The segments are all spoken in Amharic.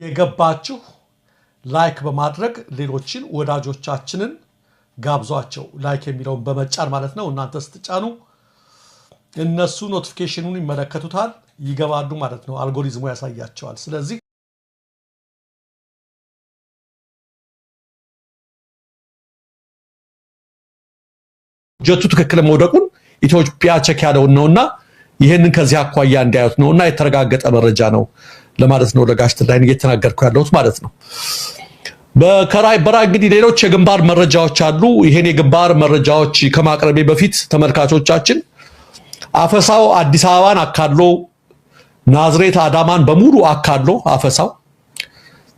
የገባችሁ ላይክ በማድረግ ሌሎችን ወዳጆቻችንን ጋብዟቸው። ላይክ የሚለውን በመጫን ማለት ነው። እናንተ ስትጫኑ እነሱ ኖቲፊኬሽኑን ይመለከቱታል፣ ይገባሉ ማለት ነው። አልጎሪዝሙ ያሳያቸዋል። ስለዚህ ጀቱ ትክክል መውደቁን ኢትዮጵያ ቸክ ያለው ነውና ይሄንን ከዚህ አኳያ እንዲያዩት ነውና የተረጋገጠ መረጃ ነው ለማለት ነው። ለጋሽ ትላይን እየተናገርኩ ያለሁት ማለት ነው። በከራይ በራ እንግዲህ ሌሎች የግንባር መረጃዎች አሉ። ይሄን የግንባር መረጃዎች ከማቅረቤ በፊት ተመልካቾቻችን አፈሳው አዲስ አበባን አካሎ ናዝሬት አዳማን በሙሉ አካሎ አፈሳው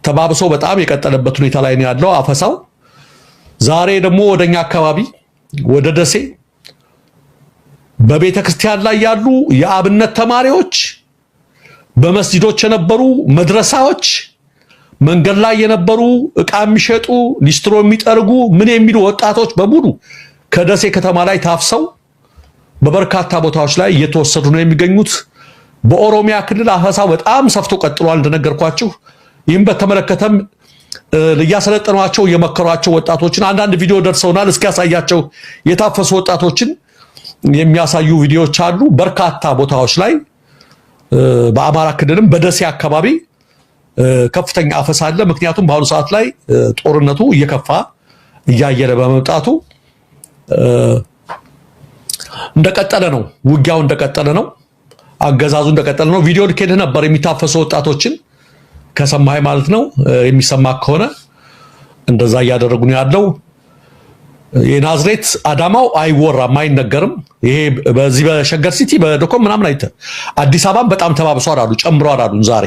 ተባብሶ በጣም የቀጠለበት ሁኔታ ላይ ነው ያለው። አፈሳው ዛሬ ደግሞ ወደኛ አካባቢ ወደ ደሴ በቤተ ክርስቲያን ላይ ያሉ የአብነት ተማሪዎች፣ በመስጂዶች የነበሩ መድረሳዎች፣ መንገድ ላይ የነበሩ ዕቃ የሚሸጡ ሊስትሮ የሚጠርጉ ምን የሚሉ ወጣቶች በሙሉ ከደሴ ከተማ ላይ ታፍሰው በበርካታ ቦታዎች ላይ እየተወሰዱ ነው የሚገኙት። በኦሮሚያ ክልል አፈሳው በጣም ሰፍቶ ቀጥሏል እንደነገርኳችሁ። ይህም በተመለከተም ለያሰለጠኗቸው የመከሯቸው ወጣቶችን አንዳንድ ቪዲዮ ደርሰውናል። እስኪ ያሳያቸው የታፈሱ ወጣቶችን የሚያሳዩ ቪዲዮዎች አሉ። በርካታ ቦታዎች ላይ በአማራ ክልልም በደሴ አካባቢ ከፍተኛ አፈሳ አለ። ምክንያቱም በአሁኑ ሰዓት ላይ ጦርነቱ እየከፋ እያየለ በመምጣቱ እንደቀጠለ ነው። ውጊያው እንደቀጠለ ነው። አገዛዙ እንደቀጠለ ነው። ቪዲዮ ልኬልህ ነበር የሚታፈሱ ወጣቶችን ከሰማይ ማለት ነው። የሚሰማ ከሆነ እንደዛ እያደረጉ ነው ያለው። የናዝሬት አዳማው አይወራም አይነገርም። ይሄ በዚህ በሸገር ሲቲ በዶኮም ምናምን አይተ አዲስ አበባም በጣም ተባብሷል አሉ፣ ጨምሯል አሉ። ዛሬ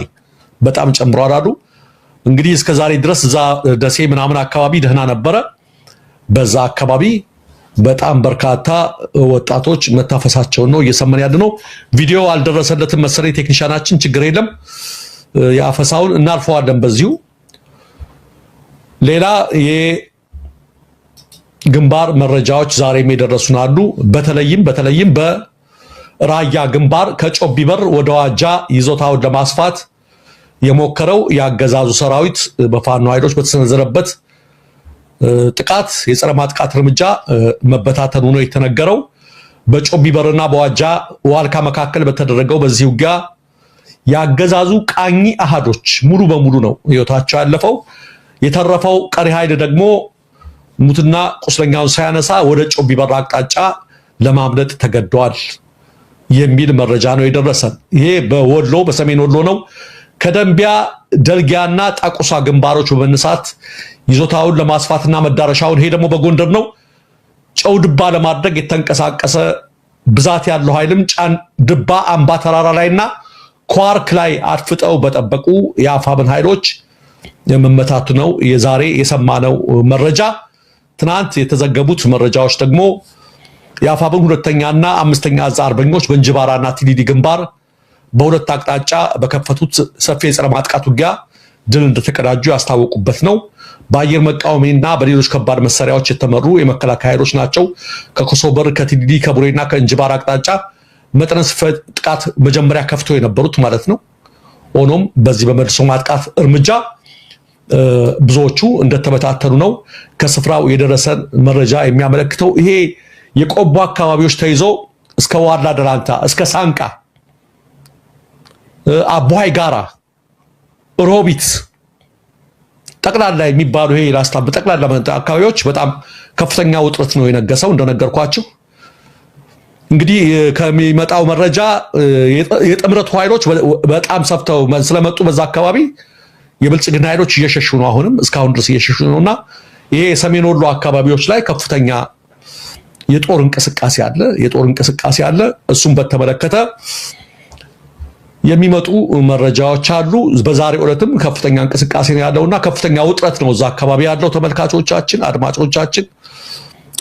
በጣም ጨምሯል አሉ። እንግዲህ እስከ ዛሬ ድረስ እዛ ደሴ ምናምን አካባቢ ደህና ነበረ። በዛ አካባቢ በጣም በርካታ ወጣቶች መታፈሳቸው ነው እየሰማን ያለ ነው። ቪዲዮ አልደረሰለትም መሰለኝ ቴክኒሻናችን፣ ችግር የለም ያፈሳውን እናልፈዋለን በዚሁ። ሌላ የግንባር መረጃዎች ዛሬም የደረሱን አሉ። በተለይም በራያ ግንባር ከጮቢበር ወደ ዋጃ ይዞታውን ለማስፋት የሞከረው ያገዛዙ ሰራዊት በፋኖ ኃይሎች በተሰነዘረበት ጥቃት የጸረ ማጥቃት እርምጃ መበታተኑ ነው የተነገረው። በጮቢበርና በዋጃ ዋልካ መካከል በተደረገው በዚህ ውጊያ ያገዛዙ ቃኝ አሃዶች ሙሉ በሙሉ ነው ህይወታቸው ያለፈው። የተረፈው ቀሪ ኃይል ደግሞ ሙትና ቁስለኛውን ሳያነሳ ወደ ጮቢበር አቅጣጫ ለማምለጥ ተገደዋል የሚል መረጃ ነው የደረሰን። ይሄ በወሎ በሰሜን ወሎ ነው። ከደንቢያ ደልጊያና ጣቁሳ ግንባሮች በመነሳት ይዞታውን ለማስፋትና መዳረሻውን ይሄ ደግሞ በጎንደር ነው ጨው ድባ ለማድረግ የተንቀሳቀሰ ብዛት ያለው ኃይልም ጫን ድባ አምባ ተራራ ላይና ኳርክ ላይ አድፍጠው በጠበቁ የአፋብን ኃይሎች የመመታቱ ነው የዛሬ የሰማነው መረጃ። ትናንት የተዘገቡት መረጃዎች ደግሞ የአፋብን ሁለተኛና አምስተኛ አዛ አርበኞች በእንጅባራና ቲሊዲ ግንባር በሁለት አቅጣጫ በከፈቱት ሰፊ የጸረ ማጥቃት ውጊያ ድል እንደተቀዳጁ ያስታወቁበት ነው። በአየር መቃወሚያና በሌሎች ከባድ መሳሪያዎች የተመሩ የመከላከያ ኃይሎች ናቸው ከኮሶበር ከቲሊዲ ከቡሬና ከእንጅባራ አቅጣጫ መጠነ ሰፊ ጥቃት መጀመሪያ ከፍተው የነበሩት ማለት ነው። ሆኖም በዚህ በመልሶ ማጥቃት እርምጃ ብዙዎቹ እንደተበታተኑ ነው ከስፍራው የደረሰን መረጃ የሚያመለክተው። ይሄ የቆቦ አካባቢዎች ተይዞ እስከ ዋላ ደላንታ እስከ ሳንቃ አቦሃይ ጋራ ሮቢት ጠቅላላ የሚባሉ ይሄ ላስታ በጠቅላላ አካባቢዎች በጣም ከፍተኛ ውጥረት ነው የነገሰው እንደነገርኳችሁ። እንግዲህ ከሚመጣው መረጃ የጥምረቱ ኃይሎች በጣም ሰፍተው ስለመጡ በዛ አካባቢ የብልጽግና ኃይሎች እየሸሹ ነው። አሁንም እስካሁን ድረስ እየሸሹ ነውና ይሄ የሰሜን ወሎ አካባቢዎች ላይ ከፍተኛ የጦር እንቅስቃሴ አለ። እሱም በተመለከተ የሚመጡ መረጃዎች አሉ። በዛሬው ዕለትም ከፍተኛ እንቅስቃሴ ነው ያለውና ከፍተኛ ውጥረት ነው እዛ አካባቢ ያለው። ተመልካቾቻችን፣ አድማጮቻችን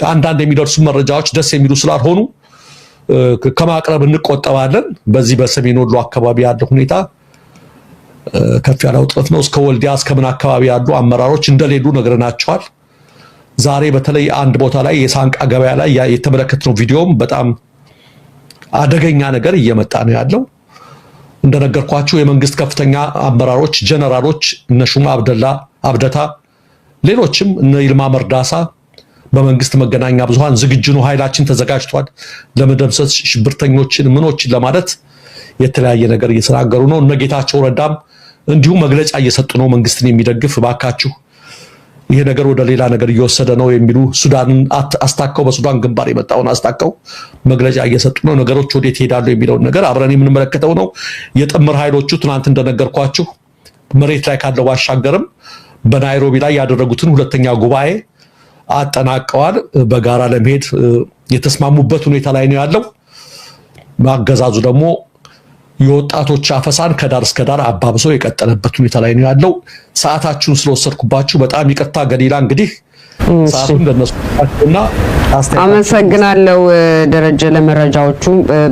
አንዳንድ የሚደርሱ መረጃዎች ደስ የሚሉ ስላልሆኑ ከማቅረብ እንቆጠባለን። በዚህ በሰሜን ወሎ አካባቢ ያለው ሁኔታ ከፍ ያለ ውጥረት ነው። እስከ ወልዲያ እስከ ምን አካባቢ ያሉ አመራሮች እንደሌሉ ነግረናቸዋል። ዛሬ በተለይ አንድ ቦታ ላይ የሳንቃ ገበያ ላይ የተመለከትነው ቪዲዮም በጣም አደገኛ ነገር እየመጣ ነው ያለው። እንደነገርኳችሁ የመንግስት ከፍተኛ አመራሮች ጀነራሎች እነ ሹማ አብደታ ሌሎችም እነ ይልማ መርዳሳ በመንግስት መገናኛ ብዙሃን ዝግጁ ነው፣ ኃይላችን ተዘጋጅቷል ለመደምሰስ ሽብርተኞችን ምኖችን ለማለት የተለያየ ነገር እየተናገሩ ነው። እነ ጌታቸው ረዳም እንዲሁ መግለጫ እየሰጡ ነው፣ መንግስትን የሚደግፍ ባካችሁ ይሄ ነገር ወደ ሌላ ነገር እየወሰደ ነው የሚሉ ሱዳንን አስታከው በሱዳን ግንባር የመጣውን አስታከው መግለጫ እየሰጡ ነው። ነገሮች ወዴት ይሄዳሉ የሚለውን ነገር አብረን የምንመለከተው ነው። የጥምር ኃይሎቹ ትናንት እንደነገርኳችሁ መሬት ላይ ካለው ባሻገርም በናይሮቢ ላይ ያደረጉትን ሁለተኛ ጉባኤ አጠናቀዋል። በጋራ ለመሄድ የተስማሙበት ሁኔታ ላይ ነው ያለው። አገዛዙ ደግሞ የወጣቶች አፈሳን ከዳር እስከ ዳር አባብሶ የቀጠለበት ሁኔታ ላይ ነው ያለው። ሰዓታችሁን ስለወሰድኩባችሁ በጣም ይቅርታ። ገሊላ እንግዲህ ሰዓቱን እንደነሱና አመሰግናለሁ ደረጀ። ለመረጃዎቹ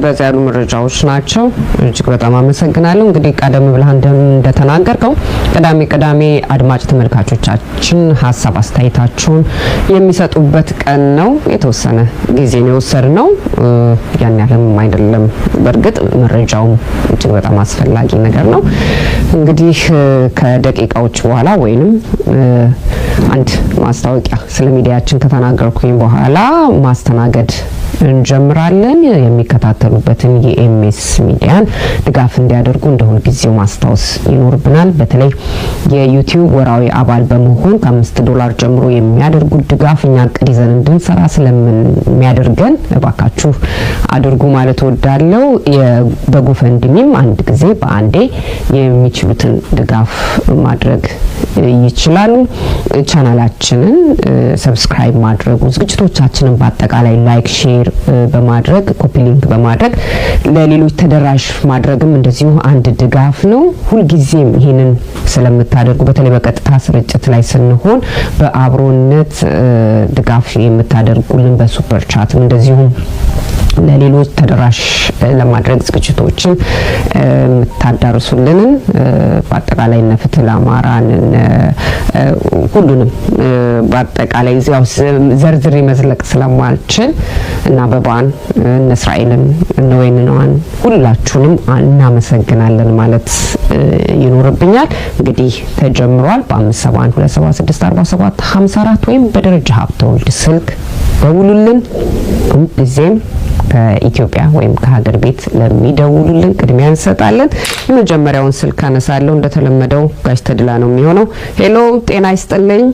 በዛ ያሉ መረጃዎች ናቸው። እጅግ በጣም አመሰግናለሁ። እንግዲህ ቀደም ብለህ እንደተናገርከው ቅዳሜ አድማጭ ተመልካቾቻችን ሐሳብ አስተያየታቸውን የሚሰጡበት ቀን ነው። የተወሰነ ጊዜ ነው የወሰድነው፣ ያን ያህልም አይደለም። በእርግጥ መረጃው እጅግ በጣም አስፈላጊ ነገር ነው። እንግዲህ ከደቂቃዎች በኋላ ወይንም አንድ ማስታወቂያ ስለ ሚዲያችን ከተናገርኩኝ በኋላ ማስተናገድ እንጀምራለን። የሚከታተሉበትን የኤምኤስ ሚዲያን ድጋፍ እንዲያደርጉ እንደሆነ ጊዜው ማስታወስ ይኖርብናል። በተለይ የዩቲዩብ ወራዊ አባል በመሆን $5 ጀምሮ የሚያደርጉት ድጋፍ እኛ እቅድ ይዘን እንድንሰራ ስለሚያደርገን እባካችሁ አድርጉ ማለት እወዳለሁ። በጎፈንድሚም አንድ ጊዜ በአንዴ የሚችሉትን ድጋፍ ማድረግ ይችላሉ። ቻናላችንን ሰብስክራይብ ማድረጉ፣ ዝግጅቶቻችንን በአጠቃላይ ላይክ፣ ሼር በማድረግ ኮፒ ሊንክ በማድረግ ለሌሎች ተደራሽ ማድረግም እንደዚሁ አንድ ድጋፍ ነው። ሁልጊዜም ይሄንን ስለምታደርጉ በተለይ በቀጥታ ስርጭት ላይ ስንሆን በአብሮነት ድጋፍ የምታደርጉልን በሱፐር ቻትም እንደዚሁ ለሌሎች ተደራሽ ለማድረግ ዝግጅቶችን የምታዳርሱልንን በአጠቃላይ ፍትህ ለአማራን ሁሉንም በአጠቃላይ እዚያው ዘርዝሬ መዝለቅ ስለማልችል እና በባን እነ እስራኤልን እነ ወይንናን ሁላችሁንም እናመሰግናለን ማለት ይኖርብኛል። እንግዲህ ተጀምሯል። በ571 276 47 54 ወይም በደረጃ ሀብተወልድ ስልክ ደውሉልን። ጊዜም ከኢትዮጵያ ወይም ከሀገር ቤት ለሚደውሉልን ቅድሚያ እንሰጣለን። የመጀመሪያውን ስልክ አነሳለሁ። እንደተለመደው ጋሽ ተድላ ነው የሚሆነው። ሄሎ፣ ጤና ይስጥልኝ።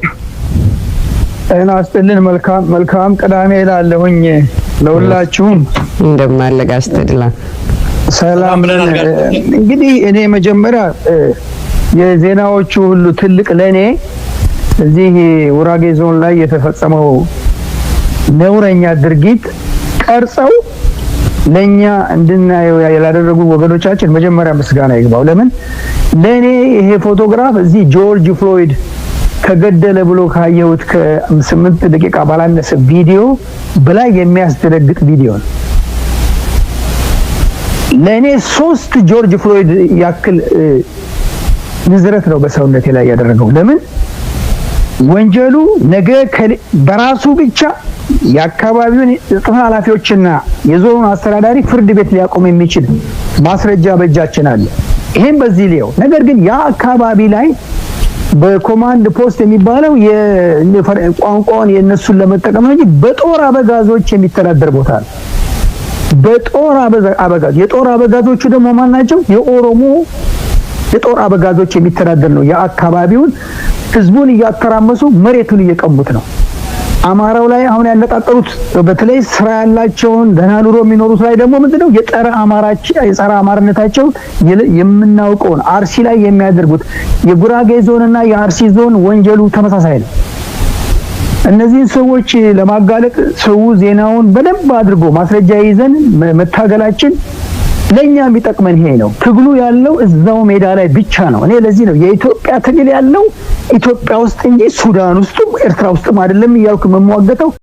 ጤና ይስጥልን። መልካም ቅዳሜ እላለሁኝ ለሁላችሁም። እንደምን አለ ጋሽ ተድላ? ሰላም። እንግዲህ እኔ መጀመሪያ የዜናዎቹ ሁሉ ትልቅ ለኔ እዚህ ጉራጌ ዞን ላይ የተፈጸመው ነውረኛ ድርጊት ቀርጸው ለኛ እንድናየው ያላደረጉ ወገኖቻችን መጀመሪያ ምስጋና ይግባው። ለምን ለኔ ይሄ ፎቶግራፍ እዚህ ጆርጅ ፍሎይድ ተገደለ ብሎ ካየሁት ከ8 ደቂቃ ባላነሰ ቪዲዮ በላይ የሚያስደነግጥ ቪዲዮ ነው። ለኔ 3 ጆርጅ ፍሎይድ ያክል ንዝረት ነው በሰውነቴ ላይ ያደረገው። ለምን ወንጀሉ ነገ በራሱ ብቻ የአካባቢውን የጸጥታ ኃላፊዎችና የዞኑን አስተዳዳሪ ፍርድ ቤት ሊያቆም የሚችል ማስረጃ በእጃችን አለ። ይሄን በዚህ ሊየው። ነገር ግን ያ አካባቢ ላይ በኮማንድ ፖስት የሚባለው የቋንቋውን የነሱን ለመጠቀም እንጂ በጦር አበጋዞች የሚተዳደር ቦታ ነው። በጦር አበጋዝ የጦር አበጋዞቹ ደግሞ ማን ናቸው? የኦሮሞ የጦር አበጋዞች የሚተዳደር ነው። የአካባቢውን ህዝቡን እያተራመሱ መሬቱን እየቀሙት ነው። አማራው ላይ አሁን ያነጣጠሩት በተለይ ስራ ያላቸውን ደህና ኑሮ የሚኖሩት ላይ ደግሞ ምንድነው የጸረ አማራነታቸው የምናውቀውን አርሲ ላይ የሚያደርጉት የጉራጌ ዞንና የአርሲ ዞን ወንጀሉ ተመሳሳይ ነው። እነዚህን ሰዎች ለማጋለጥ ሰው ዜናውን በደንብ አድርጎ ማስረጃ ይዘን መታገላችን ለኛ የሚጠቅመን ይሄ ነው። ትግሉ ያለው እዛው ሜዳ ላይ ብቻ ነው። እኔ ለዚህ ነው የኢትዮጵያ ትግል ያለው ኢትዮጵያ ውስጥ እንጂ ሱዳን ውስጥም ኤርትራ ውስጥም አይደለም እያልኩ መሟገተው።